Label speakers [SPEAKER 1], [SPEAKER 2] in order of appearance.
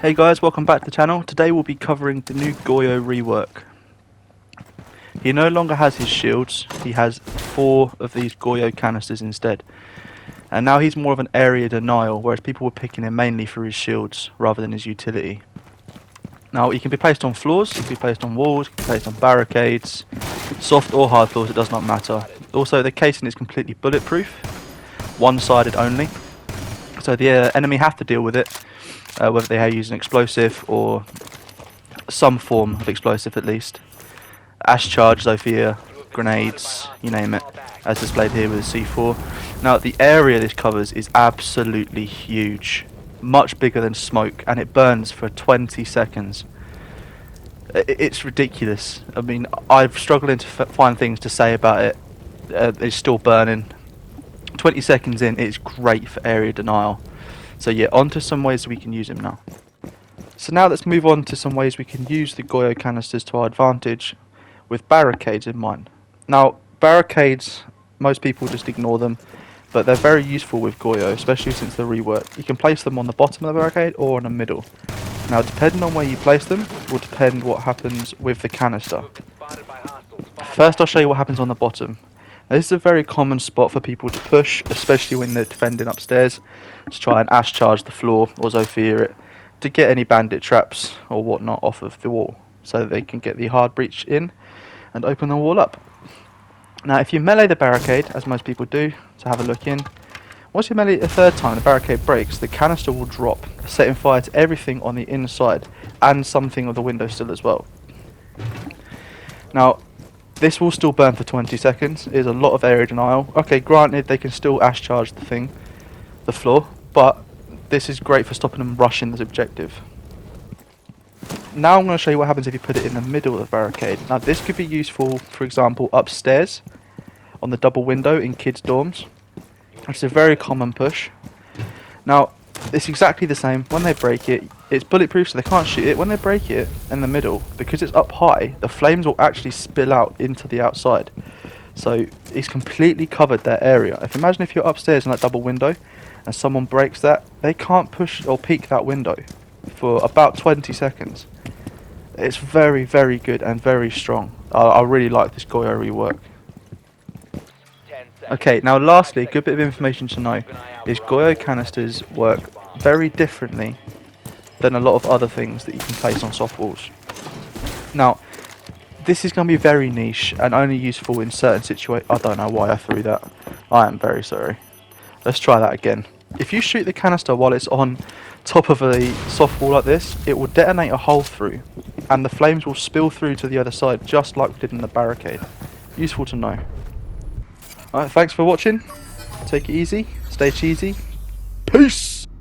[SPEAKER 1] Hey guys, welcome back to the channel. Today we'll be covering the new GOYO Rework. He no longer has his shields, he has 4 of these GOYO canisters instead. And now he's more of an area denial, whereas people were picking him mainly for his shields rather than his utility. Now he can be placed on floors, he can be placed on walls, he can be placed on barricades, soft or hard floors, it does not matter. Also the casing is completely bulletproof, one-sided only, so the enemy have to deal with it. Whether they use an explosive or some form of explosive at least. Ash charge, Zofia, grenades, you name it, as displayed here with the C4. Now the area this covers is absolutely huge, much bigger than smoke, and it burns for 20 seconds. It's ridiculous. I mean, I've struggled to find things to say about it. It's still burning. 20 seconds in, it's great for area denial. So yeah, on to some ways we can use him now. So now let's move on to some ways we can use the GOYO canisters to our advantage with barricades in mind. Now barricades, most people just ignore them, but they're very useful with GOYO, especially since the rework. You can place them on the bottom of the barricade or in the middle. Now depending on where you place them will depend what happens with the canister. First I'll show you what happens on the bottom. Now, this is a very common spot for people to push, especially when they're defending upstairs, to try and ash charge the floor or Zofia it to get any bandit traps or whatnot off of the wall, so that they can get the hard breach in and open the wall up. Now if you melee the barricade, as most people do, to have a look in, once you melee it a third time the barricade breaks, the canister will drop, setting fire to everything on the inside and something of the window sill as well. Now this will still burn for 20 seconds. It is a lot of area denial. Okay, granted they can still ash charge the floor, but this is great for stopping them rushing this objective. Now I'm going to show you what happens if you put it in the middle of the barricade. Now this could be useful, for example, upstairs on the double window in kids' dorms. It's a very common push. Now it's exactly the same. When they break it, it's bulletproof so they can't shoot it. When they break it in the middle, because it's up high, the flames will actually spill out into the outside. So it's completely covered that area. Imagine if you're upstairs in that double window and someone breaks that, they can't push or peek that window for about 20 seconds. It's very, very good and very strong. I really like this GOYO rework. Okay, now lastly, a good bit of information to know is GOYO canisters work very differently than a lot of other things that you can place on soft walls. Now, this is going to be very niche and only useful in certain situations. I don't know why I threw that. I am very sorry. Let's try that again. If you shoot the canister while it's on top of a soft wall like this, it will detonate a hole through and the flames will spill through to the other side just like we did in the barricade. Useful to know. Alright, thanks for watching. Take it easy, stay cheesy. Peace!